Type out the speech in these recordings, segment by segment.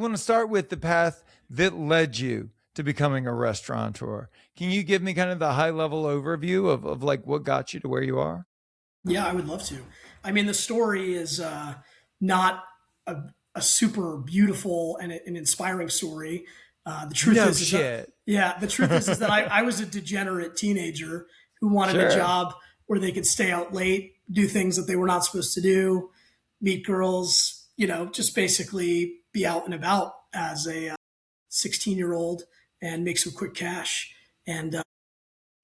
want to start with the path that led you to becoming a restaurateur. Can you give me kind of the high level overview of like what got you to where you are? Yeah, I would love to. I mean, the story is not a super beautiful and an inspiring story. The truth No is that shit. yeah, the truth is that I was a degenerate teenager who wanted a Sure. job where they could stay out late, do things that they were not supposed to do, meet girls, just basically be out and about as a 16-year old and make some quick cash. And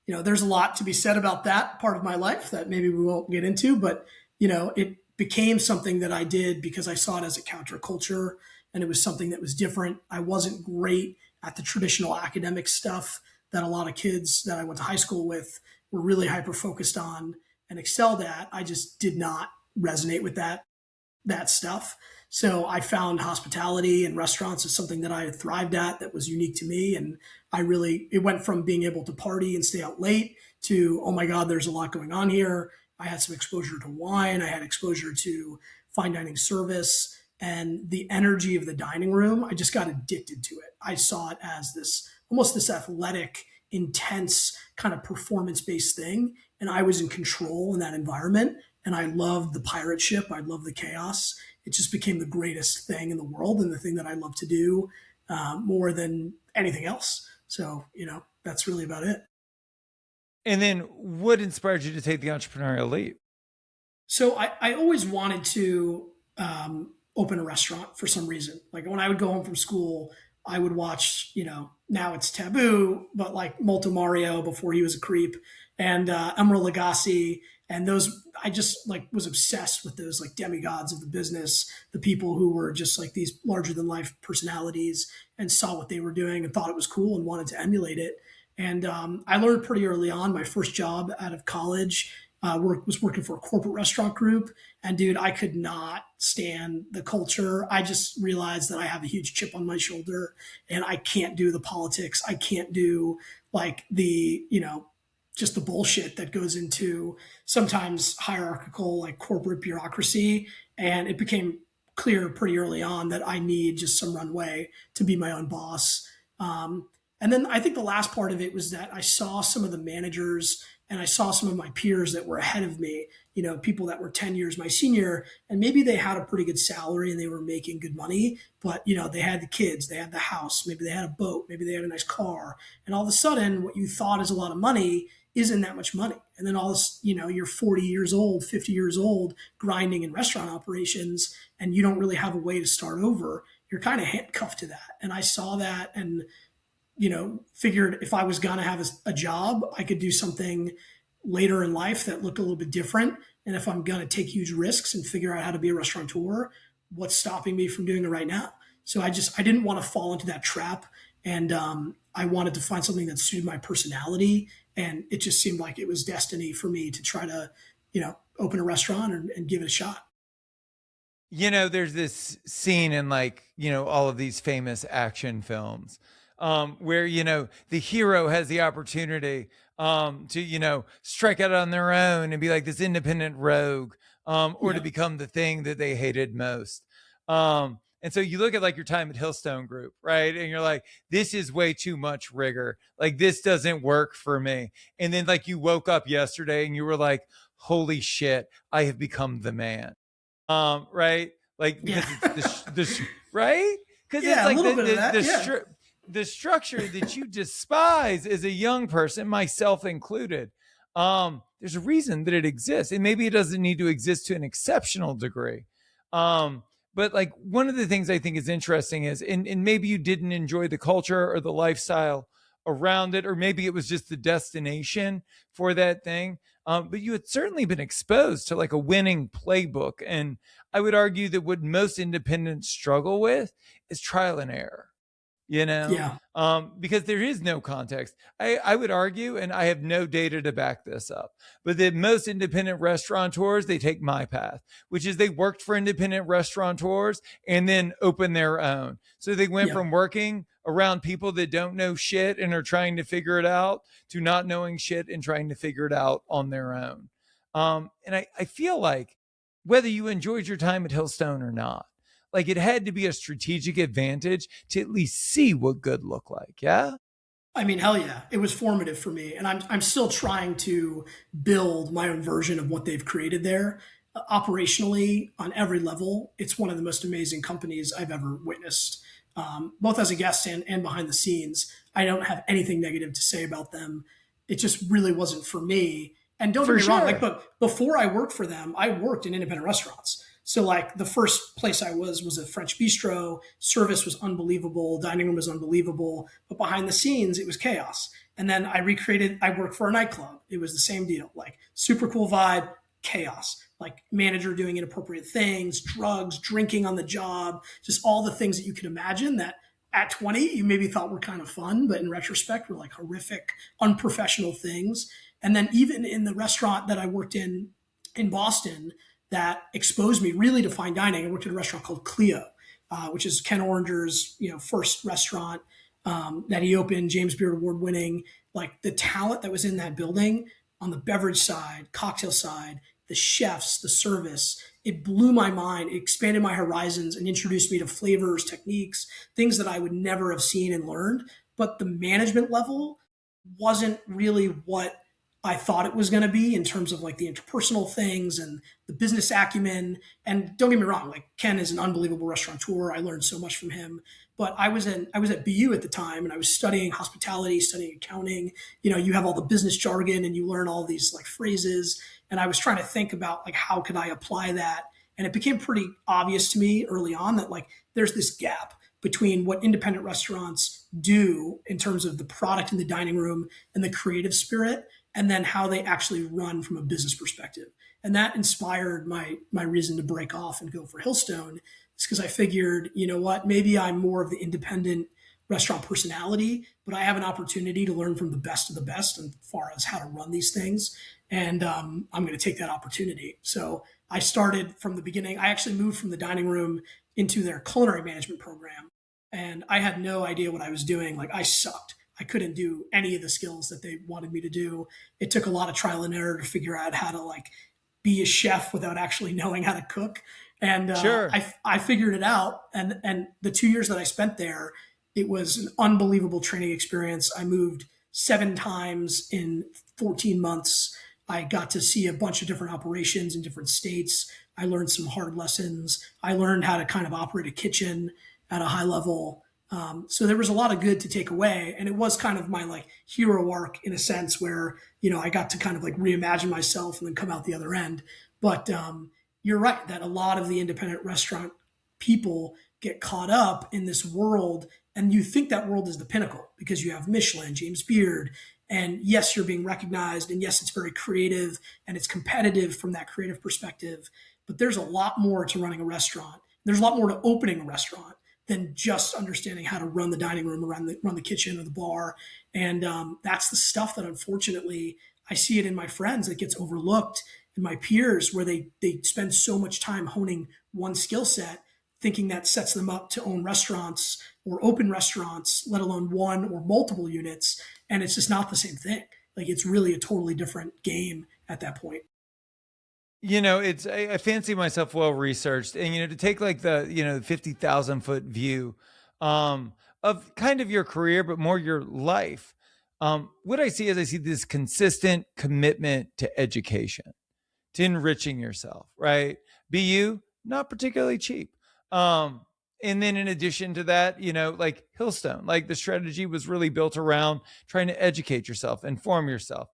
there's a lot to be said about that part of my life that maybe we won't get into, but it became something that I did because I saw it as a counterculture, and it was something that was different. I wasn't great at the traditional academic stuff that a lot of kids that I went to high school with were really hyper focused on and excelled at. I just did not resonate with that stuff. So I found hospitality and restaurants as something that I had thrived at that was unique to me. And it went from being able to party and stay out late to, oh my God, there's a lot going on here. I had some exposure to wine. I had exposure to fine dining service and the energy of the dining room. I just got addicted to it. I saw it as almost this athletic, intense kind of performance based thing. And I was in control in that environment. And I loved the pirate ship. I loved the chaos. It just became the greatest thing in the world and the thing that I love to do more than anything else. So, that's really about it. And then what inspired you to take the entrepreneurial leap? So I always wanted to open a restaurant for some reason. Like when I would go home from school, I would watch, now it's taboo, but like Molto Mario before he was a creep and Emeril Lagasse. And those, I just like was obsessed with those like demigods of the business, the people who were just like these larger than life personalities and saw what they were doing and thought it was cool and wanted to emulate it. And I learned pretty early on. My first job out of college was working for a corporate restaurant group. And dude, I could not stand the culture. I just realized that I have a huge chip on my shoulder and I can't do the politics. I can't do like just the bullshit that goes into sometimes hierarchical, like corporate bureaucracy. And it became clear pretty early on that I need just some runway to be my own boss. And then I think the last part of it was that I saw some of the managers and I saw some of my peers that were ahead of me, people that were 10 years my senior, and maybe they had a pretty good salary and they were making good money, but they had the kids, they had the house, maybe they had a boat, maybe they had a nice car. And all of a sudden what you thought is a lot of money isn't that much money. And then all this, you're 40 years old, 50 years old, grinding in restaurant operations, and you don't really have a way to start over. You're kind of handcuffed to that. And I saw that and figured if I was going to have a job, I could do something later in life that looked a little bit different. And if I'm going to take huge risks and figure out how to be a restaurateur, what's stopping me from doing it right now? So I didn't want to fall into that trap. And I wanted to find something that suited my personality. And it just seemed like it was destiny for me to try to, open a restaurant and give it a shot. There's this scene in like, all of these famous action films where, the hero has the opportunity to, strike out on their own and be like this independent rogue or to Yeah. become the thing that they hated most. And so you look at like your time at Hillstone Group, right? And you're like, this is way too much rigor. Like this doesn't work for me. And then like you woke up yesterday and you were like, holy shit, I have become the man. Right? Like because Yeah. it's right? Because it's Yeah. A like little bit of that. Yeah. the structure that you despise as a young person, myself included. There's a reason that it exists, and maybe it doesn't need to exist to an exceptional degree. But like one of the things I think is interesting is, and maybe you didn't enjoy the culture or the lifestyle around it, or maybe it was just the destination for that thing. But you had certainly been exposed to like a winning playbook. And I would argue that what most independents struggle with is trial and error, Yeah. because there is no context. I would argue, and I have no data to back this up, but that most independent restaurateurs, they take my path, which is they worked for independent restaurateurs and then opened their own. So they went Yeah. from working around people that don't know shit and are trying to figure it out to not knowing shit and trying to figure it out on their own. And I feel like whether you enjoyed your time at Hillstone or not, Like it had to be a strategic advantage to at least see what good looked like. Yeah. I mean, hell yeah, it was formative for me, and I'm still trying to build my own version of what they've created there. Operationally, on every level, it's one of the most amazing companies I've ever witnessed, both as a guest and behind the scenes. I don't have anything negative to say about them. It just really wasn't for me. And don't get For me wrong, like, sure. but before I worked for them, I worked in independent restaurants. So like the first place I was a French bistro. Service was unbelievable. Dining room was unbelievable. But behind the scenes, it was chaos. And then I worked for a nightclub. It was the same deal. Like super cool vibe, chaos. Like manager doing inappropriate things, drugs, drinking on the job, just all the things that you could imagine that at 20 you maybe thought were kind of fun, but in retrospect were like horrific, unprofessional things. And then even in the restaurant that I worked in Boston, that exposed me really to fine dining. I worked at a restaurant called Clio, which is Ken Oranger's first restaurant that he opened, James Beard Award winning. Like the talent that was in that building on the beverage side, cocktail side, the chefs, the service, it blew my mind. It expanded my horizons and introduced me to flavors, techniques, things that I would never have seen and learned. But the management level wasn't really what I thought it was going to be in terms of like the interpersonal things and the business acumen. And don't get me wrong, like Ken is an unbelievable restaurateur. I learned so much from him. But I was at BU at the time, and I was studying hospitality, studying accounting. You have all the business jargon and you learn all these like phrases. And I was trying to think about like how could I apply that? And it became pretty obvious to me early on that like there's this gap between what independent restaurants do in terms of the product in the dining room and the creative spirit, and then how they actually run from a business perspective. And that inspired my reason to break off and go for Hillstone. It's because I figured, you know what, maybe I'm more of the independent restaurant personality, but I have an opportunity to learn from the best of the best as far as how to run these things. And I'm going to take that opportunity. So I started from the beginning. I actually moved from the dining room into their culinary management program. And I had no idea what I was doing. Like I sucked. I couldn't do any of the skills that they wanted me to do. It took a lot of trial and error to figure out how to like be a chef without actually knowing how to cook. And Sure. I figured it out. And the 2 years that I spent there, it was an unbelievable training experience. I moved 7 times in 14 months. I got to see a bunch of different operations in different states. I learned some hard lessons. I learned how to kind of operate a kitchen at a high level. So there was a lot of good to take away, and it was kind of my like hero arc in a sense where I got to kind of like reimagine myself and then come out the other end. But you're right that a lot of the independent restaurant people get caught up in this world, and you think that world is the pinnacle because you have Michelin, James Beard, and yes, you're being recognized, and yes, it's very creative and it's competitive from that creative perspective. But there's a lot more to running a restaurant. There's a lot more to opening a restaurant than just understanding how to run the dining room, run the kitchen or the bar. And that's the stuff that unfortunately I see it in my friends that gets overlooked, in my peers where they spend so much time honing one skill set, thinking that sets them up to own restaurants or open restaurants, let alone one or multiple units. And it's just not the same thing. Like it's really a totally different game at that point. It's I fancy myself well researched, and to take like the 50,000 foot view, of kind of your career, but more your life. What I see is I see this consistent commitment to education, to enriching yourself, right? BU, not particularly cheap. And then in addition to that, like Hillstone, like the strategy was really built around trying to educate yourself, inform yourself.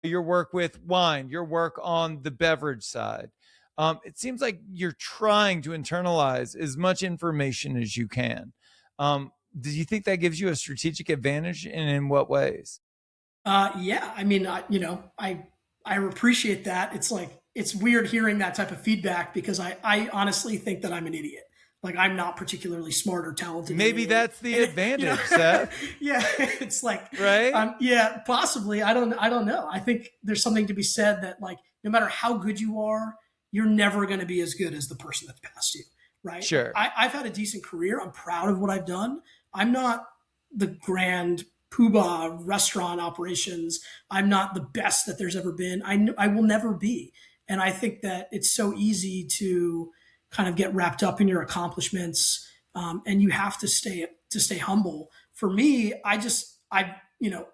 Your work with wine, your work on the beverage side. It seems like you're trying to internalize as much information as you can. Do you think that gives you a strategic advantage, and in what ways? Yeah, I mean, I appreciate that. It's like it's weird hearing that type of feedback because I honestly think that I'm an idiot. Like I'm not particularly smart or talented than Maybe you. that's the And advantage, Seth, yeah, it's like, right? yeah, possibly. I don't know. I think there's something to be said that like no matter how good you are, you're never going to be as good as the person that's past you, right? Like Sure. I've had a decent career. I'm proud of what I've done. I'm not the grand poobah restaurant operations. I'm not the best that there's ever been. I will never be. And I think that it's so easy to kind of get wrapped up in your accomplishments, and you have to stay humble. For me, I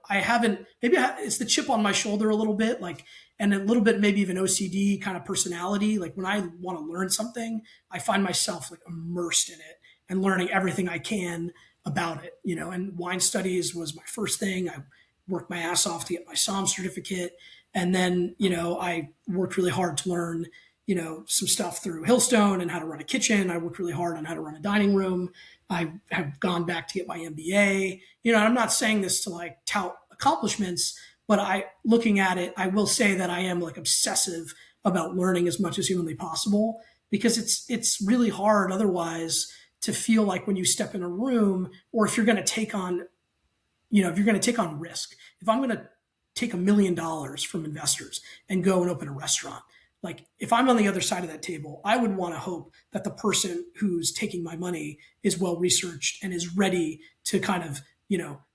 haven't, it's the chip on my shoulder a little bit, like, and a little bit maybe even OCD kind of personality. Like when I want to learn something, I find myself like immersed in it and learning everything I can about it, and wine studies was my first thing. I worked my ass off to get my SOM certificate. And then, I worked really hard to learn, some stuff through Hillstone and how to run a kitchen. I worked really hard on how to run a dining room. I have gone back to get my MBA. I'm not saying this to like tout accomplishments, but looking at it, I will say that I am like obsessive about learning as much as humanly possible, because it's really hard otherwise to feel like when you step in a room, or if you're going to take on, if you're going to take on risk, if I'm going to take $1 million from investors and go and open a restaurant, like if I'm on the other side of that table, I would want to hope that the person who's taking my money is well researched and is ready to kind of,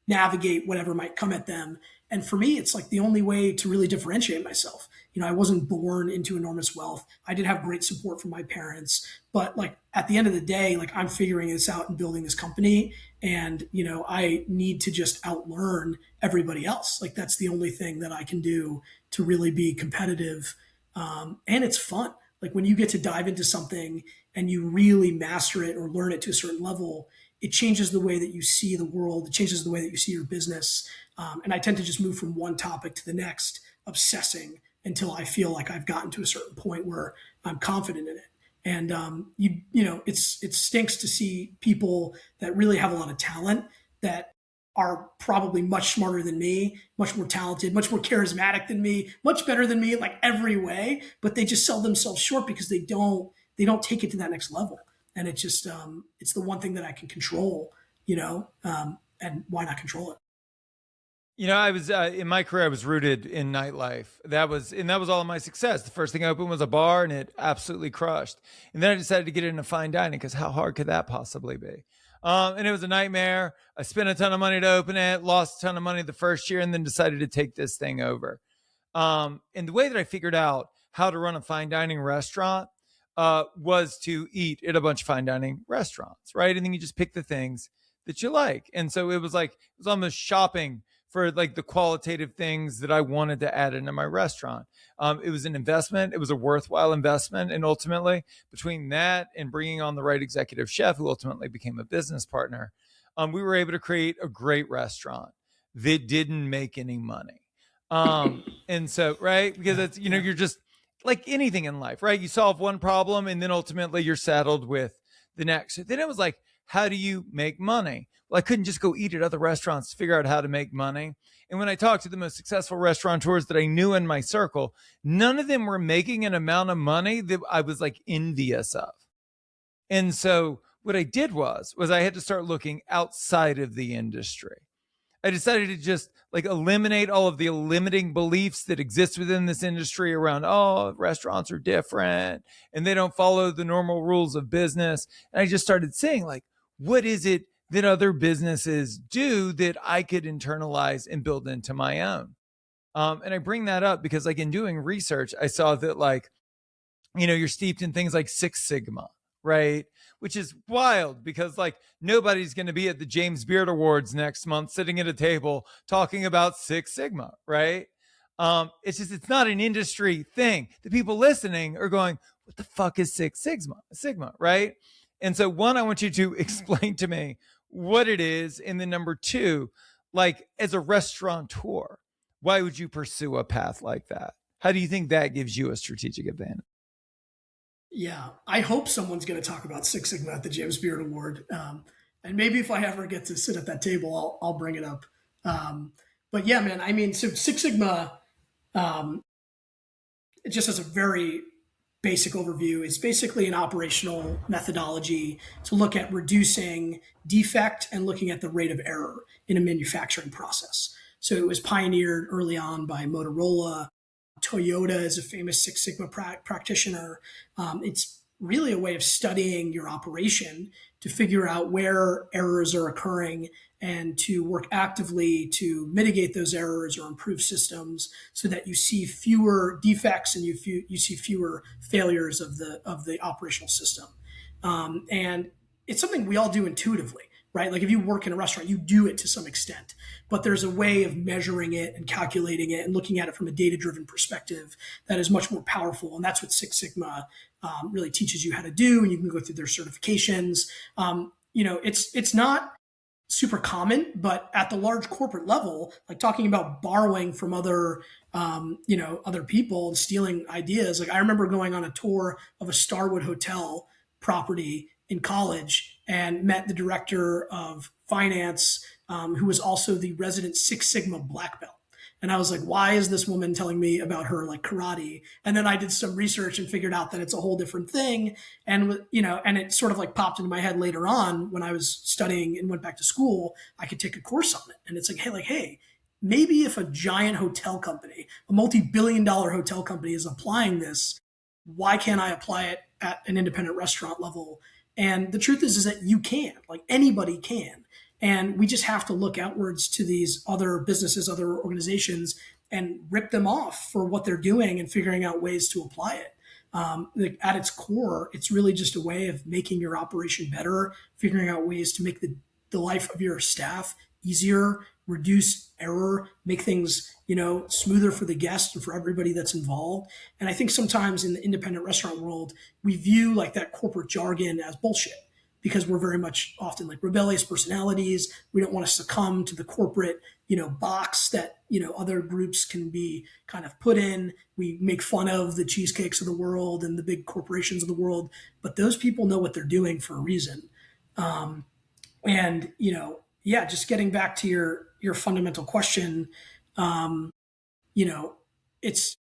navigate whatever might come at them. And for me, it's like the only way to really differentiate myself. I wasn't born into enormous wealth. I did have great support from my parents, but like at the end of the day, like I'm figuring this out and building this company, and I need to just outlearn everybody else. Like that's the only thing that I can do to really be competitive. And it's fun. Like when you get to dive into something and you really master it or learn it to a certain level, it changes the way that you see the world. It changes the way that you see your business. And I tend to just move from one topic to the next, obsessing until I feel like I've gotten to a certain point where I'm confident in it. And it stinks to see people that really have a lot of talent that are probably much smarter than me, much more talented, much more charismatic than me, much better than me in like every way, but they just sell themselves short because they don't take it to that next level. And it just it's the one thing that I can control, and why not control it? I was in my career, I was rooted in nightlife. That was all of my success. The first thing I opened was a bar, and it absolutely crushed. And then I decided to get into fine dining, because how hard could that possibly be? And it was a nightmare. I spent a ton of money to open it, lost a ton of money the first year, and then decided to take this thing over. And the way that I figured out how to run a fine dining restaurant was to eat at a bunch of fine dining restaurants, right? And then you just pick the things that you like. And so it was almost shopping for like the qualitative things that I wanted to add into my restaurant. It was an investment. It was a worthwhile investment. And ultimately, between that and bringing on the right executive chef, who ultimately became a business partner, we were able to create a great restaurant that didn't make any money. And so, right, because it's, you're just like anything in life, right? You solve one problem and then ultimately you're saddled with the next. So then it was like, how do you make money? Well, I couldn't just go eat at other restaurants to figure out how to make money. And when I talked to the most successful restaurateurs that I knew in my circle, none of them were making an amount of money that I was like envious of. And so what I did was I had to start looking outside of the industry. I decided to just like eliminate all of the limiting beliefs that exist within this industry around, oh, restaurants are different and they don't follow the normal rules of business. And I just started saying, like, what is it that other businesses do that I could internalize and build into my own? And I bring that up because, like, in doing research, I saw that, like, you're steeped in things like Six Sigma, right? Which is wild because, like, nobody's going to be at the James Beard Awards next month sitting at a table talking about Six Sigma, right? It's not an industry thing. The people listening are going, what the fuck is Six Sigma, right? And so, one, I want you to explain to me what it is. And then number two, like, as a restaurateur, why would you pursue a path like that? How do you think that gives you a strategic advantage? Yeah, I hope someone's going to talk about Six Sigma at the James Beard Award, and maybe if I ever get to sit at that table, I'll bring it up. But yeah, man, I mean, so Six Sigma, it just has a very basic overview. It's basically an operational methodology to look at reducing defect and looking at the rate of error in a manufacturing process. So it was pioneered early on by Motorola. Toyota is a famous Six Sigma practitioner. It's really a way of studying your operation to figure out where errors are occurring and to work actively to mitigate those errors or improve systems so that you see fewer defects and you see fewer failures of the operational system. And it's something we all do intuitively, right? Like if you work in a restaurant, you do it to some extent, but there's a way of measuring it and calculating it and looking at it from a data-driven perspective that is much more powerful. And that's what Six Sigma really teaches you how to do. And you can go through their certifications. It's not super common, but at the large corporate level, like talking about borrowing from other people and stealing ideas. Like I remember going on a tour of a Starwood hotel property in college and met the director of finance, who was also the resident Six Sigma black belt. And I was like, why is this woman telling me about her like karate? And then I did some research and figured out that it's a whole different thing. And, and it sort of like popped into my head later on when I was studying and went back to school, I could take a course on it. And it's like, hey, maybe if a giant hotel company, a multi-billion-dollar hotel company is applying this, why can't I apply it at an independent restaurant level? And the truth is that you can, like anybody can. And we just have to look outwards to these other businesses, other organizations, and rip them off for what they're doing and figuring out ways to apply it. Like at its core, it's really just a way of making your operation better, figuring out ways to make the life of your staff easier, reduce error, make things, smoother for the guest and for everybody that's involved. And I think sometimes in the independent restaurant world, we view like that corporate jargon as bullshit because we're very much often like rebellious personalities. We don't want to succumb to the corporate, box that, other groups can be kind of put in. We make fun of the cheesecakes of the world and the big corporations of the world, but those people know what they're doing for a reason. And, just getting back to your fundamental question, it's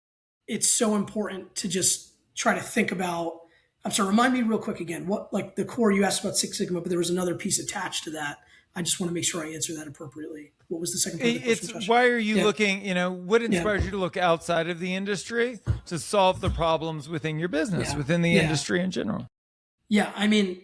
so important to just try to think about. I'm sorry, remind me real quick again, what like the core you asked about Six Sigma, but there was another piece attached to that. I just want to make sure I answer that appropriately. What was the second part of the question? It's why are you looking, what inspires you to look outside of the industry to solve the problems within your business, within the industry in general? Yeah. I mean,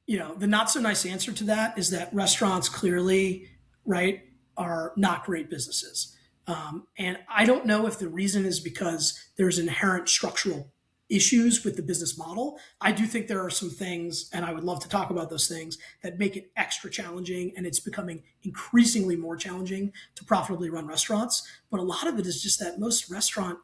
the not so nice answer to that is that restaurants clearly, right, are not great businesses. And I don't know if the reason is because there's inherent structural issues with the business model. I do think there are some things, and I would love to talk about those things, that make it extra challenging, and it's becoming increasingly more challenging to profitably run restaurants. But a lot of it is just that most restaurant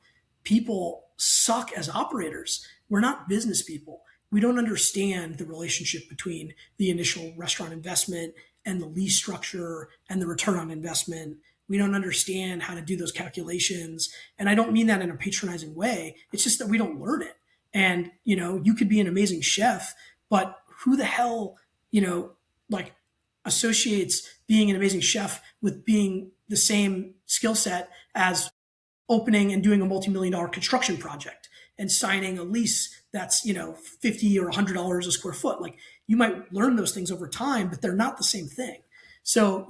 people suck as operators. We're not business people. We don't understand the relationship between the initial restaurant investment and the lease structure and the return on investment. We don't understand how to do those calculations. And I don't mean that in a patronizing way. It's just that we don't learn it. And, you could be an amazing chef, but who the hell, associates being an amazing chef with being the same skill set as opening and doing a multi-million-dollar construction project and signing a lease that's, $50 or $100 a square foot. Like you might learn those things over time, but they're not the same thing. So,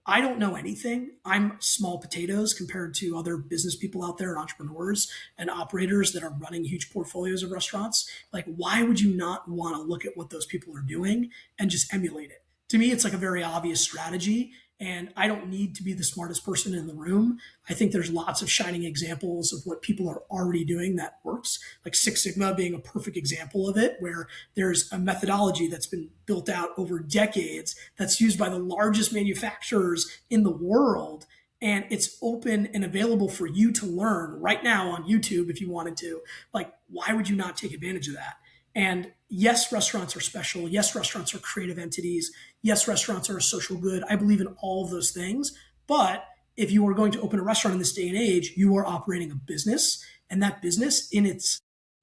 I don't know anything. I'm small potatoes compared to other business people out there and entrepreneurs and operators that are running huge portfolios of restaurants. Like, why would you not want to look at what those people are doing and just emulate it? To me, it's like a very obvious strategy. And I don't need to be the smartest person in the room. I think there's lots of shining examples of what people are already doing that works, like Six Sigma being a perfect example of it, where there's a methodology that's been built out over decades that's used by the largest manufacturers in the world. And it's open and available for you to learn right now on YouTube if you wanted to. Like, why would you not take advantage of that? And yes, restaurants are special. Yes, restaurants are creative entities. Yes, restaurants are a social good. I believe in all of those things. But if you are going to open a restaurant in this day and age, you are operating a business. And that business in its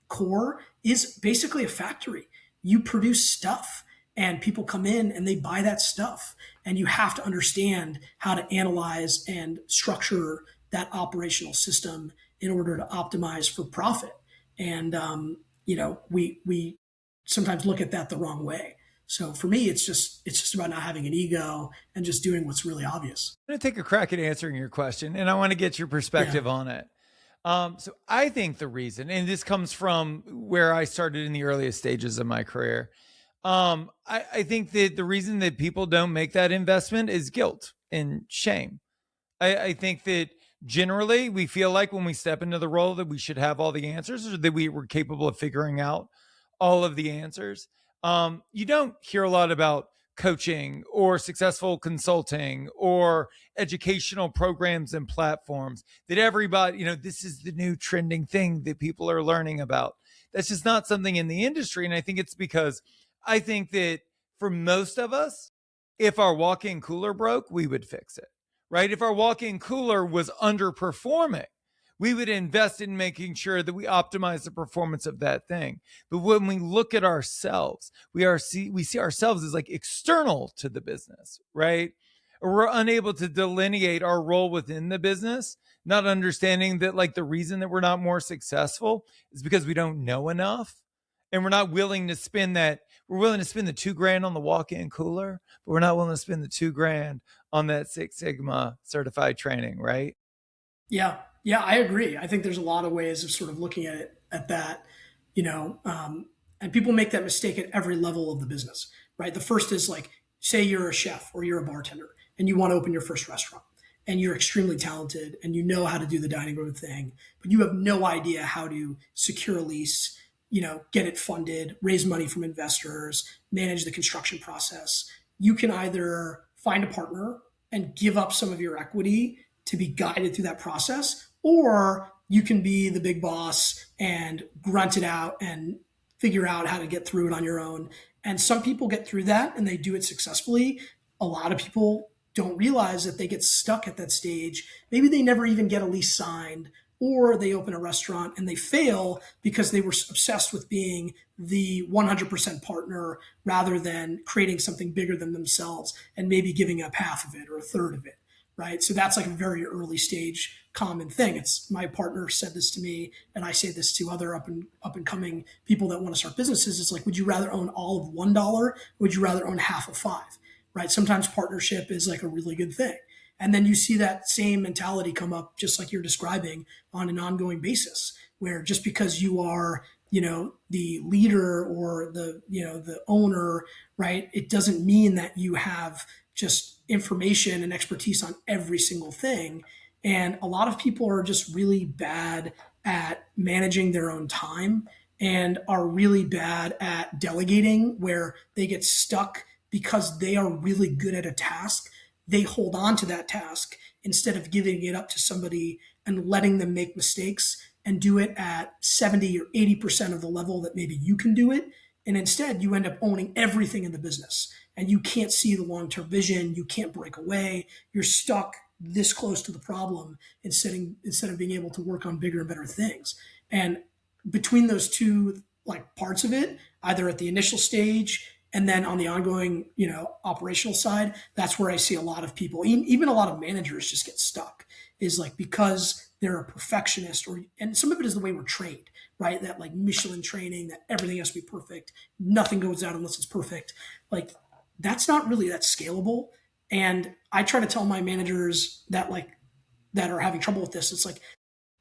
core is basically a factory. You produce stuff and people come in and they buy that stuff. And you have to understand how to analyze and structure that operational system in order to optimize for profit. And, we sometimes look at that the wrong way. So for me, it's just about not having an ego and just doing what's really obvious. I'm going to take a crack at answering your question, and I want to get your perspective on it. So I think the reason, and this comes from where I started in the earliest stages of my career, I think that the reason that people don't make that investment is guilt and shame. I think that generally we feel like when we step into the role that we should have all the answers or that we were capable of figuring out all of the answers. You don't hear a lot about coaching or successful consulting or educational programs and platforms that everybody, this is the new trending thing that people are learning about. That's just not something in the industry. And I think it's because I think that for most of us, if our walk in cooler broke, we would fix it, right? If our walk in cooler was underperforming, we would invest in making sure that we optimize the performance of that thing. But when we look at ourselves, we see ourselves as like external to the business, right? Or we're unable to delineate our role within the business, not understanding that like the reason that we're not more successful is because we don't know enough. And we're not willing to spend that. We're willing to spend the $2,000 on the walk-in cooler, but we're not willing to spend the $2,000 on that Six Sigma certified training, right? Yeah, yeah, I agree. I think there's a lot of ways of sort of looking at it at that, you know, and people make that mistake at every level of the business, right? The first is like, say you're a chef or you're a bartender and you want to open your first restaurant and you're extremely talented and you know how to do the dining room thing, but you have no idea how to secure a lease, get it funded, raise money from investors, manage the construction process. You can either find a partner and give up some of your equity to be guided through that process, or you can be the big boss and grunt it out and figure out how to get through it on your own. And some people get through that and they do it successfully. A lot of people don't realize that they get stuck at that stage. Maybe they never even get a lease signed, or they open a restaurant and they fail because they were obsessed with being the 100% partner rather than creating something bigger than themselves and maybe giving up half of it or a third of it. Right. So that's like a very early stage common thing. It's my partner said this to me, and I say this to other up and coming people that want to start businesses. It's like, would you rather own all of $1? Or would you rather own half of five? Right. Sometimes partnership is like a really good thing. And then you see that same mentality come up, just like you're describing, on an ongoing basis, where just because you are, the leader or the owner, right, it doesn't mean that you have just information and expertise on every single thing. And a lot of people are just really bad at managing their own time and are really bad at delegating, where they get stuck because they are really good at a task. They hold on to that task instead of giving it up to somebody and letting them make mistakes and do it at 70 or 80% of the level that maybe you can do it. And instead, you end up owning everything in the business and you can't see the long term vision. You can't break away. You're stuck this close to the problem instead of being able to work on bigger and better things. And between those two like parts of it, either at the initial stage and then on the ongoing, operational side, that's where I see a lot of people, even a lot of managers, just get stuck. Is like because they're a perfectionist, and some of it is the way we're trained, right? That like Michelin training, that everything has to be perfect, nothing goes out unless it's perfect. Like that's not really that scalable. And I try to tell my managers that are having trouble with this. It's like,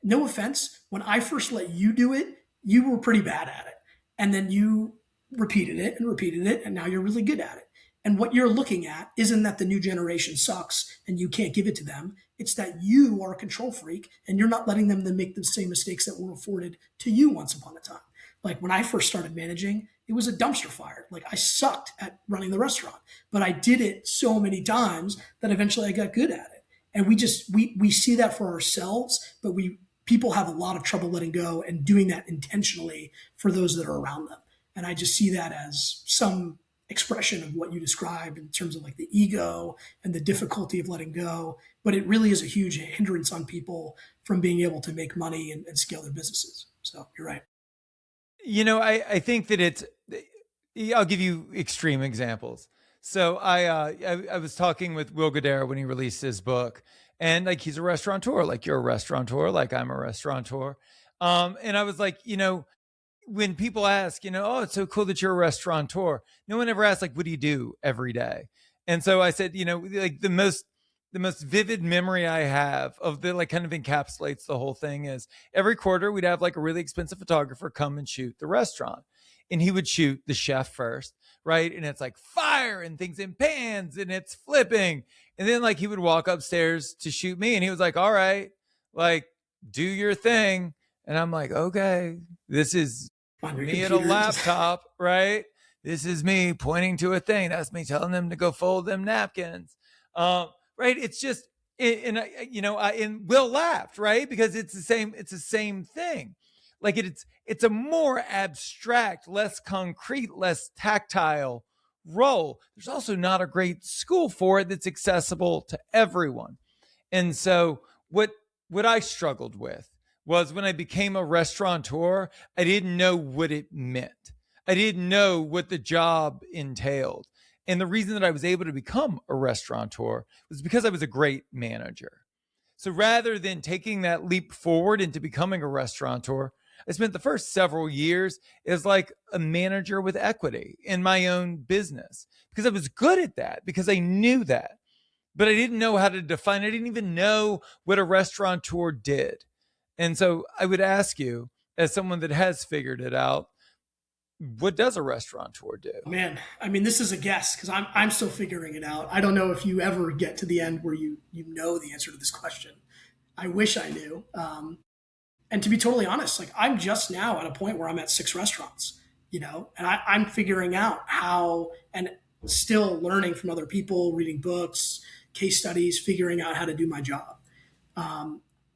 no offense, when I first let you do it, you were pretty bad at it. And then you repeated it and repeated it, and now you're really good at it. And what you're looking at isn't that the new generation sucks and you can't give it to them. It's that you are a control freak and you're not letting them make the same mistakes that were afforded to you once upon a time. Like when I first started managing, it was a dumpster fire. Like I sucked at running the restaurant, but I did it so many times that eventually I got good at it. And we see that for ourselves, but people have a lot of trouble letting go and doing that intentionally for those that are around them. And I just see that as some expression of what you described in terms of like the ego and the difficulty of letting go. But it really is a huge hindrance on people from being able to make money and scale their businesses. So you're right. I think that I'll give you extreme examples. So I was talking with Will Guidara when he released his book, and like he's a restaurateur, like you're a restaurateur, like I'm a restaurateur. And I was like, when people ask, oh, it's so cool that you're a restaurateur. No one ever asks, like, what do you do every day? And so I said, like the most vivid memory I have of the like kind of encapsulates the whole thing is every quarter we'd have like a really expensive photographer come and shoot the restaurant. and he would shoot the chef first, right? And it's like fire and things in pans and it's flipping. And then like he would walk upstairs to shoot me and he was like, all right, like do your thing. And I'm like, okay, this is me at a laptop, right? This is me pointing to a thing. That's me telling them to go fold them napkins. Right. It's just, and Will laughed, right? Because it's the same thing. Like it's a more abstract, less concrete, less tactile role. There's also not a great school for it that's accessible to everyone. And so what I struggled with was when I became a restaurateur, I didn't know what it meant. I didn't know what the job entailed. And the reason that I was able to become a restaurateur was because I was a great manager. So rather than taking that leap forward into becoming a restaurateur, I spent the first several years as like a manager with equity in my own business because I was good at that, because I knew that. But I didn't know how to define it. I didn't even know what a restaurateur did. And so I would ask you, as someone that has figured it out, what does a restaurateur do? Man, I mean, this is a guess because I'm still figuring it out. I don't know if you ever get to the end where you know the answer to this question. I wish I knew. And to be totally honest, like I'm just now at a point where I'm at 6 restaurants, and I'm figuring out how, and still learning from other people, reading books, case studies, figuring out how to do my job.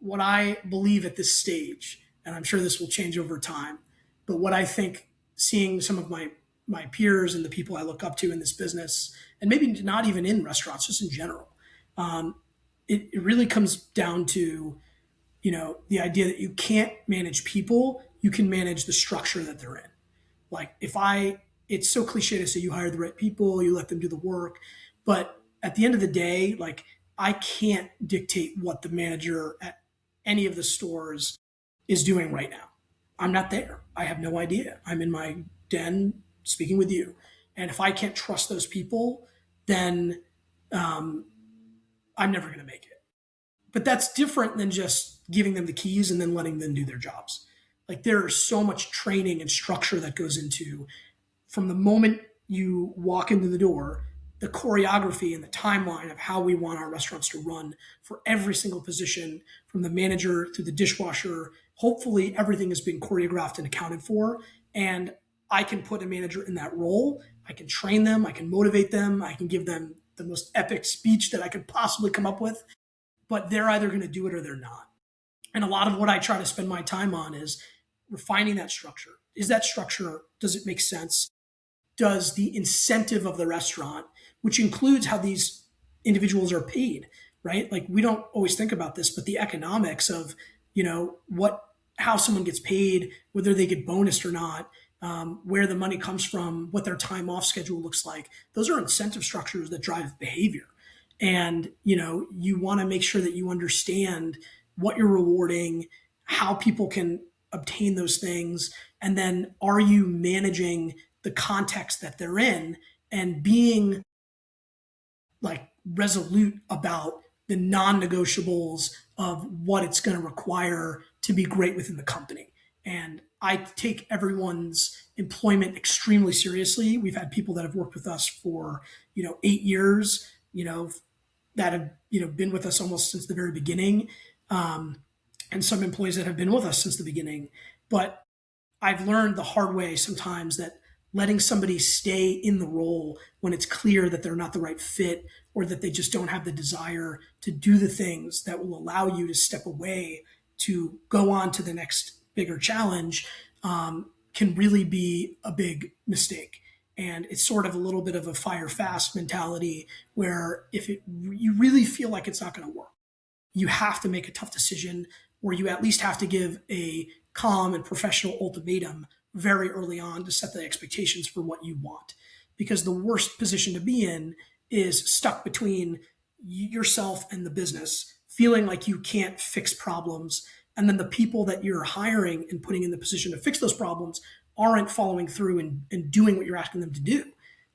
What I believe at this stage, and I'm sure this will change over time, but what I think seeing some of my peers and the people I look up to in this business, and maybe not even in restaurants, just in general, it really comes down to, the idea that you can't manage people, you can manage the structure that they're in. Like it's so cliche to say you hire the right people, you let them do the work, but at the end of the day, like I can't dictate what the manager at any of the stores is doing right now. I'm not there. I have no idea. I'm in my den speaking with you. And if I can't trust those people, then I'm never going to make it. But that's different than just giving them the keys and then letting them do their jobs. Like there is so much training and structure that goes into from the moment you walk into the door, the choreography and the timeline of how we want our restaurants to run for every single position, from the manager through the dishwasher. Hopefully everything is being choreographed and accounted for. And I can put a manager in that role. I can train them. I can motivate them. I can give them the most epic speech that I could possibly come up with. But they're either going to do it or they're not. And a lot of what I try to spend my time on is refining that structure. Is that structure, does it make sense? Does the incentive of the restaurant, which includes how these individuals are paid, right? Like we don't always think about this, but the economics of, how someone gets paid, whether they get bonused or not, where the money comes from, what their time off schedule looks like. Those are incentive structures that drive behavior. And, you want to make sure that you understand what you're rewarding, how people can obtain those things. And then are you managing the context that they're in and being like resolute about the non-negotiables of what it's going to require to be great within the company. And I take everyone's employment extremely seriously. We've had people that have worked with us for, 8 years, that have, been with us almost since the very beginning. And some employees that have been with us since the beginning. But I've learned the hard way sometimes that letting somebody stay in the role when it's clear that they're not the right fit or that they just don't have the desire to do the things that will allow you to step away to go on to the next bigger challenge can really be a big mistake. And it's sort of a little bit of a fire fast mentality where you really feel like it's not going to work, you have to make a tough decision, or you at least have to give a calm and professional ultimatum very early on to set the expectations for what you want. Because the worst position to be in is stuck between yourself and the business, feeling like you can't fix problems. And then the people that you're hiring and putting in the position to fix those problems aren't following through and doing what you're asking them to do.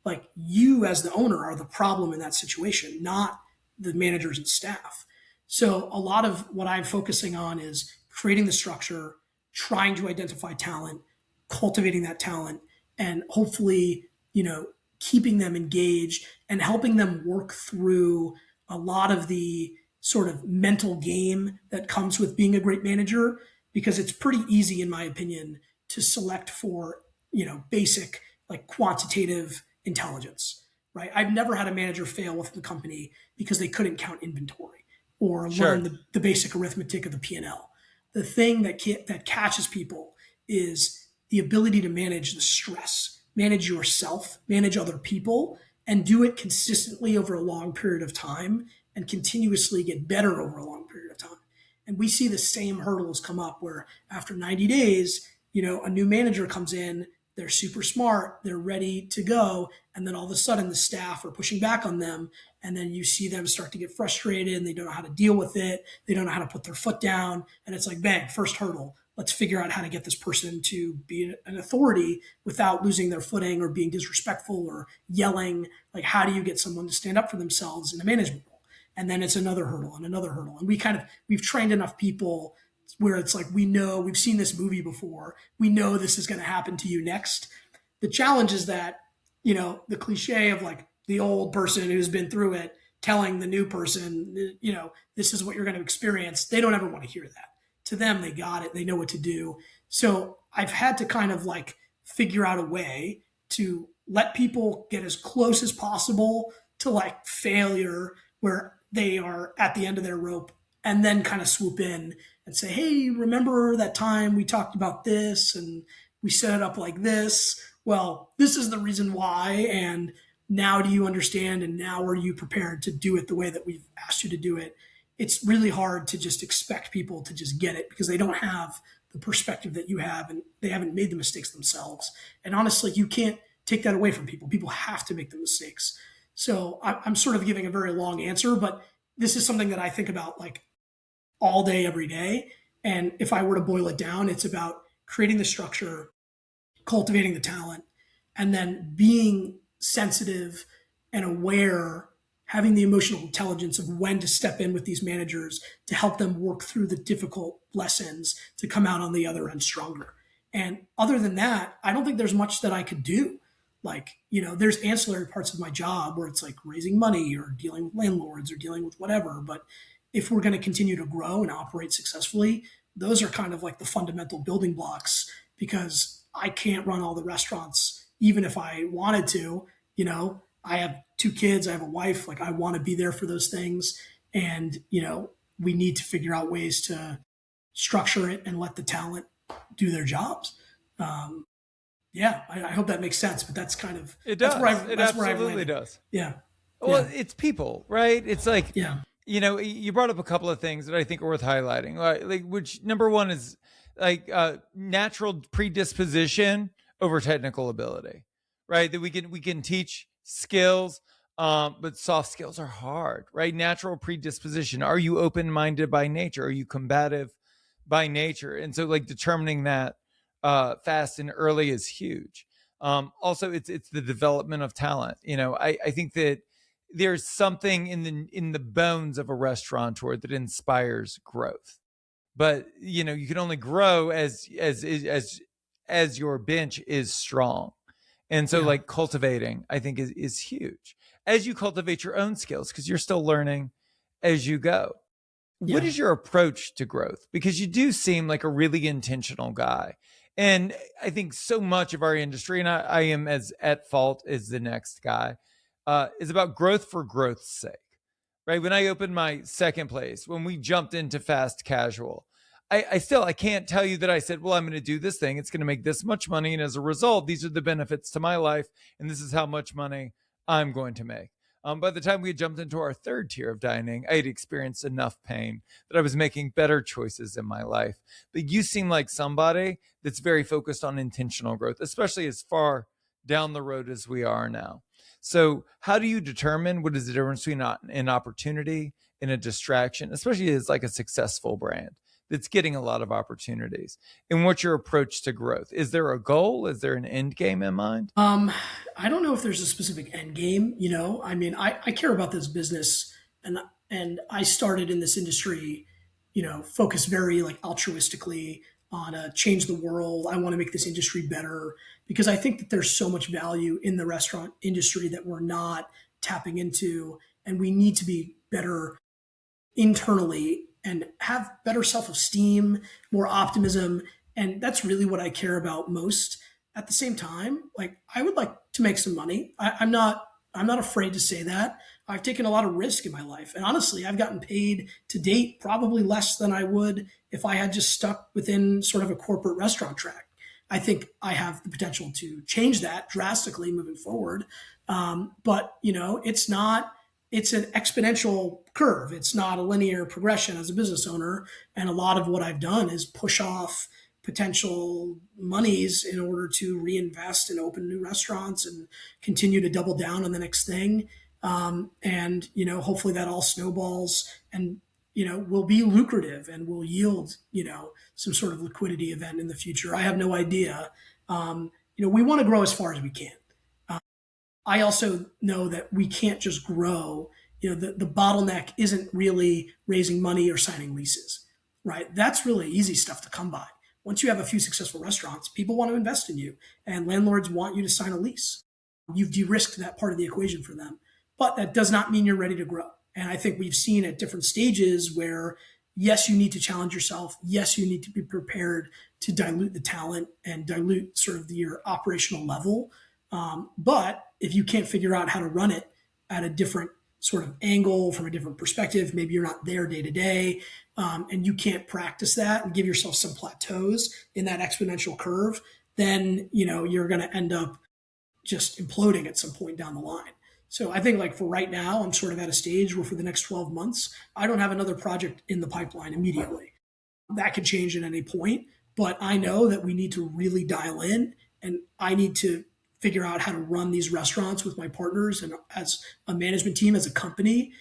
Like you as the owner are the problem in that situation, not the managers and staff. So a lot of what I'm focusing on is creating the structure, trying to identify talent, cultivating that talent, and hopefully, keeping them engaged and helping them work through a lot of the sort of mental game that comes with being a great manager, because it's pretty easy, in my opinion, to select for, basic, like quantitative intelligence, right? I've never had a manager fail with the company because they couldn't count inventory or learn Sure. the basic arithmetic of the P&L. The thing that catches people is the ability to manage the stress, manage yourself, manage other people, and do it consistently over a long period of time and continuously get better over a long period of time. And we see the same hurdles come up where after 90 days, a new manager comes in, they're super smart, they're ready to go, and then all of a sudden the staff are pushing back on them, and then you see them start to get frustrated and they don't know how to deal with it, they don't know how to put their foot down, and it's like, bang, first hurdle. Let's figure out how to get this person to be an authority without losing their footing or being disrespectful or yelling. Like, how do you get someone to stand up for themselves in a management role? And then it's another hurdle and another hurdle. And we've trained enough people where it's like, we know, we've seen this movie before. We know this is going to happen to you next. The challenge is that, the cliche of like the old person who's been through it telling the new person, this is what you're going to experience. They don't ever want to hear that. To them, they got it. They know what to do. So I've had to kind of like figure out a way to let people get as close as possible to like failure where they are at the end of their rope, and then kind of swoop in and say, hey, remember that time we talked about this and we set it up like this? Well, this is the reason why. And now do you understand? And now are you prepared to do it the way that we've asked you to do it? It's really hard to just expect people to just get it because they don't have the perspective that you have and they haven't made the mistakes themselves. And honestly, you can't take that away from people. People have to make the mistakes. So I'm sort of giving a very long answer, but this is something that I think about like all day, every day. And if I were to boil it down, it's about creating the structure, cultivating the talent, and then being sensitive and aware, having the emotional intelligence of when to step in with these managers to help them work through the difficult lessons to come out on the other end stronger. And other than that, I don't think there's much that I could do. Like, there's ancillary parts of my job where it's like raising money or dealing with landlords or dealing with whatever. But if we're going to continue to grow and operate successfully, those are kind of like the fundamental building blocks, because I can't run all the restaurants, even if I wanted to. I have 2 kids, I have a wife, like I want to be there for those things. And, we need to figure out ways to structure it and let the talent do their jobs. Yeah, I hope that makes sense, but that's kind of, It that's does. where I've, It that's where I've absolutely landed. does. Yeah. Well, Yeah. it's people, right? It's like, Yeah. you brought up a couple of things that I think are worth highlighting. Like which number one is like natural predisposition over technical ability, right? That we can teach skills, but soft skills are hard, right? Natural predisposition. Are you open minded by nature? Are you combative by nature? And so, like determining that fast and early is huge. Also, it's the development of talent. I think that there's something in the bones of a restaurateur that inspires growth, but you can only grow as your bench is strong. And so, Yeah. like, cultivating, I think, is huge as you cultivate your own skills, because you're still learning as you go. What Yeah. is your approach to growth? Because you do seem like a really intentional guy. And I think so much of our industry, and I am as at fault as the next guy, is about growth for growth's sake. Right. When I opened my second place, when we jumped into fast casual, I can't tell you that I said, well, I'm going to do this thing. It's going to make this much money. And as a result, these are the benefits to my life. And this is how much money I'm going to make. By the time we had jumped into our third tier of dining, I had experienced enough pain that I was making better choices in my life. But you seem like somebody that's very focused on intentional growth, especially as far down the road as we are now. So, how do you determine what is the difference between an opportunity and a distraction, especially as like a successful brand that's getting a lot of opportunities? And what's your approach to growth? Is there a goal? Is there an end game in mind? I don't know if there's a specific end game. I mean, I care about this business, and I started in this industry, focused very like altruistically on a change the world. I want to make this industry better because I think that there's so much value in the restaurant industry that we're not tapping into, and we need to be better internally and have better self-esteem, more optimism. And that's really what I care about most. At the same time, like I would like to make some money. I'm not afraid to say that. I've taken a lot of risk in my life. And honestly, I've gotten paid to date probably less than I would if I had just stuck within sort of a corporate restaurant track. I think I have the potential to change that drastically moving forward. But it's an exponential curve. It's not a linear progression as a business owner. And a lot of what I've done is push off potential monies in order to reinvest and open new restaurants and continue to double down on the next thing. And hopefully that all snowballs and, will be lucrative and will yield, some sort of liquidity event in the future. I have no idea. We want to grow as far as we can. I also know that we can't just grow. The bottleneck isn't really raising money or signing leases, right? That's really easy stuff to come by. Once you have a few successful restaurants, people want to invest in you and landlords want you to sign a lease. You've de-risked that part of the equation for them, but that does not mean you're ready to grow. And I think we've seen at different stages where, yes, you need to challenge yourself. Yes, you need to be prepared to dilute the talent and dilute sort of your operational level. But if you can't figure out how to run it at a different sort of angle from a different perspective, maybe you're not there day to day, and you can't practice that and give yourself some plateaus in that exponential curve, then you're going to end up just imploding at some point down the line. So I think like for right now, I'm sort of at a stage where for the next 12 months, I don't have another project in the pipeline immediately. That could change at any point, but I know that we need to really dial in, and I need to figure out how to run these restaurants with my partners and as a management team, as a company,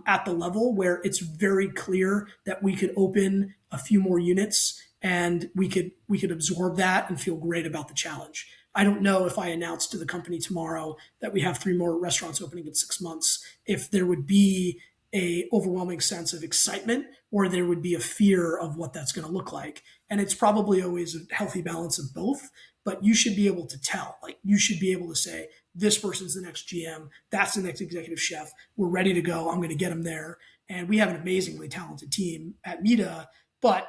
at the level where it's very clear that we could open a few more units and we could absorb that and feel great about the challenge. I don't know if I announced to the company tomorrow that we have 3 more restaurants opening in 6 months, if there would be a overwhelming sense of excitement or there would be a fear of what that's going to look like. And it's probably always a healthy balance of both, but you should be able to tell, like you should be able to say, this person's the next GM, that's the next executive chef, we're ready to go, I'm going to get them there. And we have an amazingly talented team at Mita, but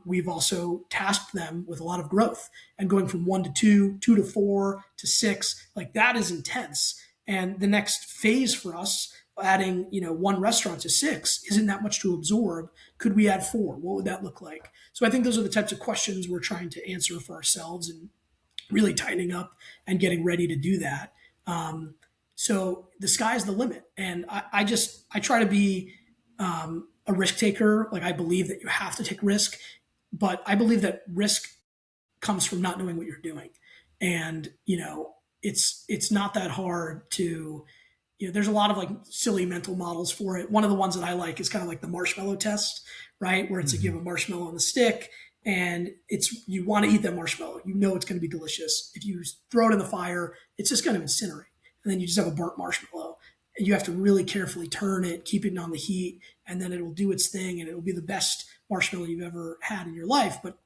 we've also tasked them with a lot of growth, and going from 1 to 2, 2 to 4 to 6, like that is intense. And the next phase for us, adding 1 restaurant to 6, isn't that much to absorb. Could we add 4? What would that look like? So I think those are the types of questions we're trying to answer for ourselves and really tightening up and getting ready to do that. So the sky's the limit. And I try to be a risk taker. Like I believe that you have to take risk, but I believe that risk comes from not knowing what you're doing. And, it's not that hard to, there's a lot of like silly mental models for it. One of the ones that I like is kind of like the marshmallow test, right? Where it's like you have a marshmallow on the stick and you want to eat that marshmallow. It's going to be delicious. If you throw it in the fire, it's just going to incinerate. And then you just have a burnt marshmallow. And you have to really carefully turn it, keep it on the heat, and then it'll do its thing and it'll be the best marshmallow you've ever had in your life. But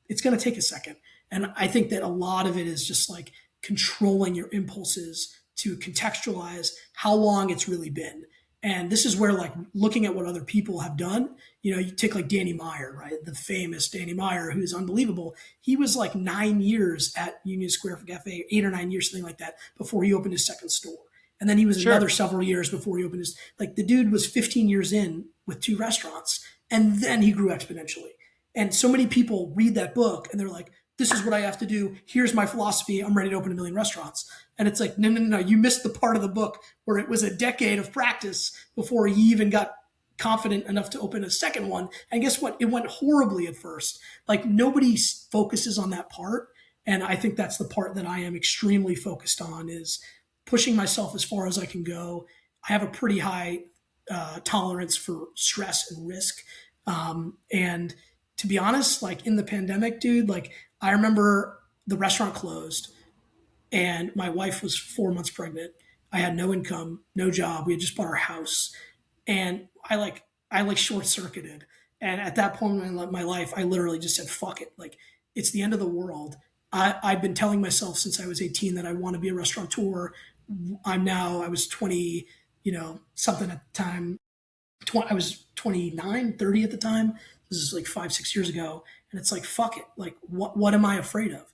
it's going to take a second. And I think that a lot of it is just like controlling your impulses to contextualize how long it's really been. And this is where like looking at what other people have done, you take like Danny Meyer, right? The famous Danny Meyer, who is unbelievable. He was like 9 years at Union Square Cafe, 8 or 9 years, something like that, before he opened his second store. And then he was another several years before he opened his, like the dude was 15 years in with 2 restaurants, and then he grew exponentially. And so many people read that book and they're like, this is what I have to do. Here's my philosophy. I'm ready to open 1 million restaurants. And it's like, no. You missed the part of the book where it was a decade of practice before he even got confident enough to open a second one. And guess what? It went horribly at first. Like nobody focuses on that part. And I think that's the part that I am extremely focused on, is pushing myself as far as I can go. I have a pretty high tolerance for stress and risk. And to be honest, like in the pandemic, dude, like I remember the restaurant closed and my wife was 4 months pregnant. I had no income, no job. We had just bought our house, and I like short circuited. And at that point in my life, I literally just said, fuck it. Like, it's the end of the world. I've been telling myself since I was 18 that I want to be a restaurateur. I was 20, something at the time. I was 29, 30 at the time. This is like 5, 6 years ago. And it's like, fuck it. Like, what am I afraid of?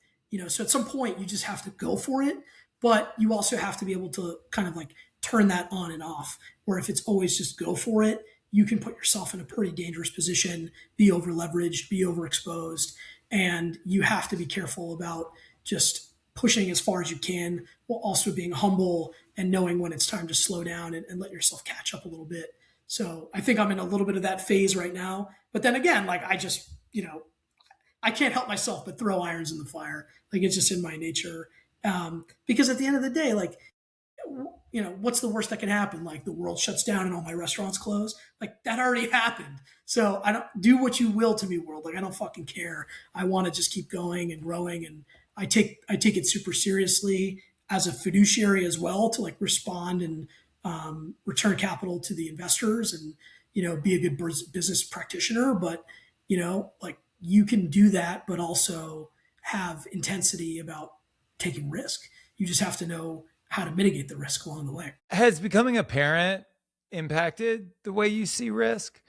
So at some point you just have to go for it, but you also have to be able to kind of like turn that on and off, where if it's always just go for it, you can put yourself in a pretty dangerous position, be over leveraged, be overexposed. And you have to be careful about just pushing as far as you can while also being humble and knowing when it's time to slow down and let yourself catch up a little bit. So I think I'm in a little bit of that phase right now. But then again, like I just, I can't help myself but throw irons in the fire. Like it's just in my nature. Because at the end of the day, like, what's the worst that can happen? Like the world shuts down and all my restaurants close. Like that already happened. So I don't do what you will to me, world. Like I don't fucking care. I want to just keep going and growing. And I take it super seriously as a fiduciary as well, to like respond and return capital to the investors and, be a good business practitioner. But, like you can do that, but also have intensity about taking risk. You just have to know how to mitigate the risk along the way. Has becoming a parent impacted the way you see risk?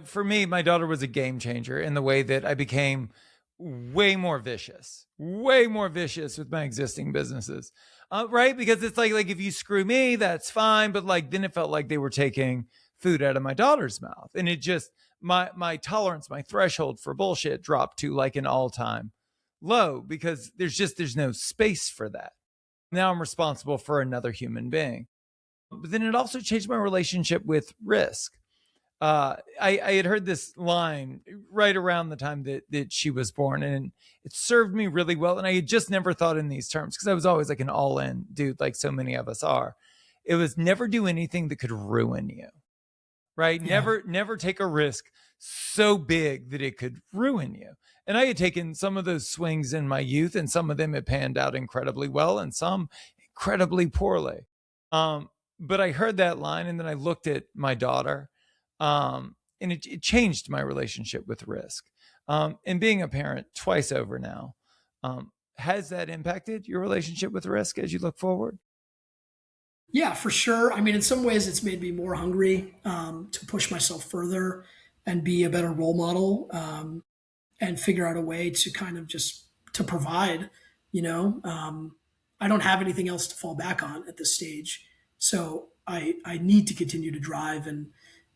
For me, my daughter was a game changer in the way that I became way more vicious with my existing businesses. Right? Because it's like if you screw me, that's fine. But like, then it felt like they were taking food out of my daughter's mouth. And it just, my tolerance, my threshold for bullshit dropped to like an all-time low, because there's no space for that. Now I'm responsible for another human being. But then it also changed my relationship with risk. I had heard this line right around the time that she was born, and it served me really well. And I had just never thought in these terms, because I was always like an all-in dude, like so many of us are. It was never do anything that could ruin you, right? Yeah. Never take a risk so big that it could ruin you. And I had taken some of those swings in my youth, and some of them had panned out incredibly well, and some incredibly poorly. But I heard that line, and then I looked at my daughter, and it changed my relationship with risk. And being a parent twice over now, has that impacted your relationship with risk as you look forward? Yeah, for sure. I mean, in some ways, it's made me more hungry to push myself further and be a better role model, and figure out a way to kind of just to provide. I don't have anything else to fall back on at this stage, so I need to continue to drive. And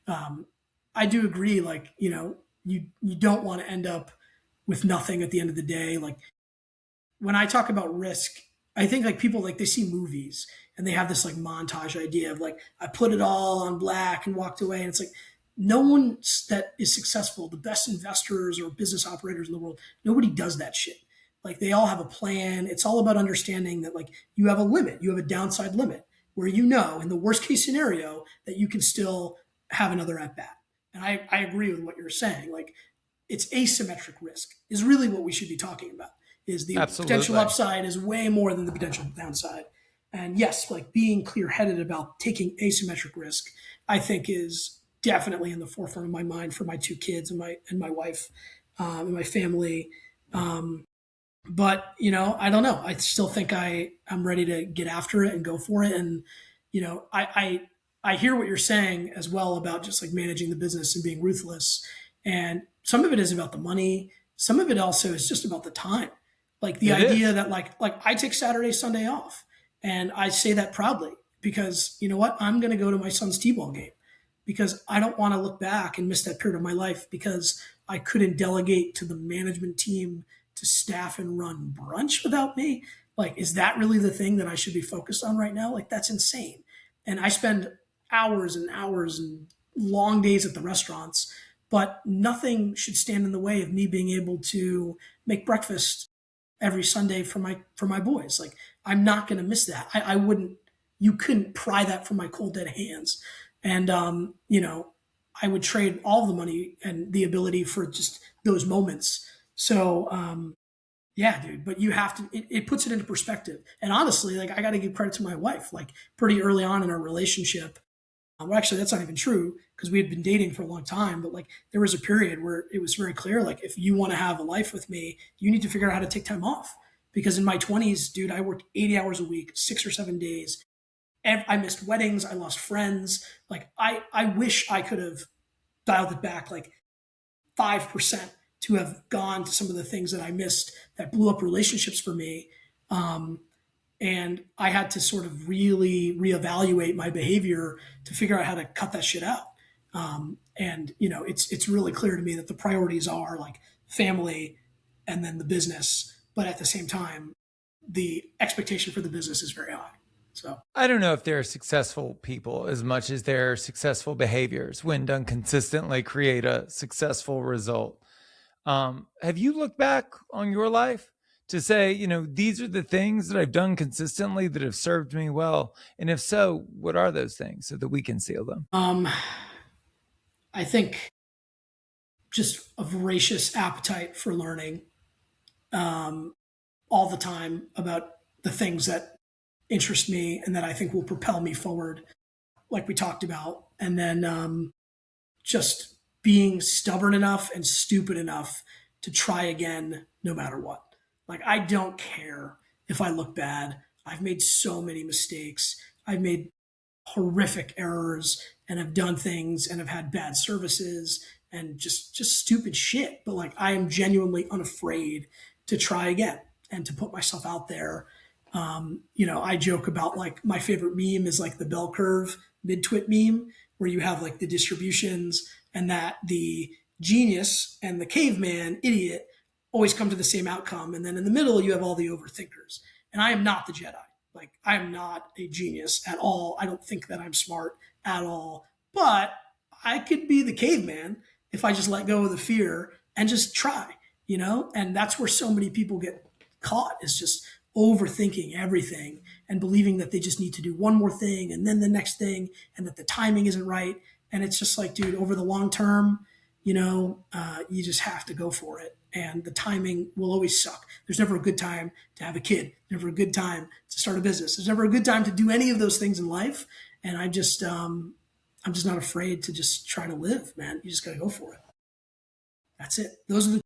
um, I do agree. Like you don't want to end up with nothing at the end of the day. Like when I talk about risk, I think like people like they see movies and they have this like montage idea of like I put it all on black and walked away, and it's like no one that is successful, the best investors or business operators in the world, nobody does that shit. Like they all have a plan. It's all about understanding that like you have a limit, you have a downside limit where in the worst case scenario that you can still have another at bat. And I agree with what you're saying. Like it's asymmetric risk is really what we should be talking about. Is the potential Absolutely. upside is way more than the potential downside. And yes, like being clear headed about taking asymmetric risk, I think is definitely in the forefront of my mind for my two kids and my wife, and my family. But I don't know. I still think I'm ready to get after it and go for it. And I hear what you're saying as well about just like managing the business and being ruthless. And some of it is about the money. Some of it also is just about the time. Like the It idea is. that like I take Saturday, Sunday off, and I say that proudly because you know what? I'm going to go to my son's t-ball game because I don't want to look back and miss that period of my life because I couldn't delegate to the management team to staff and run brunch without me. Like, is that really the thing that I should be focused on right now? Like, that's insane. And I spend hours and hours and long days at the restaurants, but nothing should stand in the way of me being able to make breakfast every Sunday for my boys. Like, I'm not going to miss that. I wouldn't. You couldn't pry that from my cold dead hands. And I would trade all the money and the ability for just those moments. So yeah, dude, but you have to, it puts it into perspective. And honestly, like I got to give credit to my wife, like pretty early on in our relationship. Well, actually, that's not even true because we had been dating for a long time. But like, there was a period where it was very clear, like, if you want to have a life with me, you need to figure out how to take time off. Because in my 20s, dude, I worked 80 hours a week, 6 or 7 days. I missed weddings. I lost friends. Like, I wish I could have dialed it back like 5% to have gone to some of the things that I missed that blew up relationships for me. Um, and I had to sort of really reevaluate my behavior to figure out how to cut that shit out. And it's really clear to me that the priorities are like family and then the business, but at the same time, the expectation for the business is very high. So I don't know if they're successful people as much as their successful behaviors, when done consistently, create a successful result. Have you looked back on your life to say, these are the things that I've done consistently that have served me well? And if so, what are those things so that we can seal them? I think just a voracious appetite for learning all the time about the things that interest me and that I think will propel me forward, like we talked about. And then just being stubborn enough and stupid enough to try again no matter what. Like, I don't care if I look bad. I've made so many mistakes. I've made horrific errors and have done things and have had bad services and just stupid shit. But like, I am genuinely unafraid to try again and to put myself out there. I joke about, like, my favorite meme is like the bell curve mid-twit meme, where you have like the distributions and that the genius and the caveman idiot always come to the same outcome. And then in the middle, you have all the overthinkers. And I am not the Jedi. Like, I am not a genius at all. I don't think that I'm smart at all. But I could be the caveman if I just let go of the fear and just try, And that's where so many people get caught, is just overthinking everything and believing that they just need to do one more thing and then the next thing, and that the timing isn't right. And it's just like, dude, over the long term, you just have to go for it. And the timing will always suck. There's never a good time to have a kid, never a good time to start a business. There's never a good time to do any of those things in life. And I'm just not afraid to just try to live, man. You just got to go for it. That's it. Those are the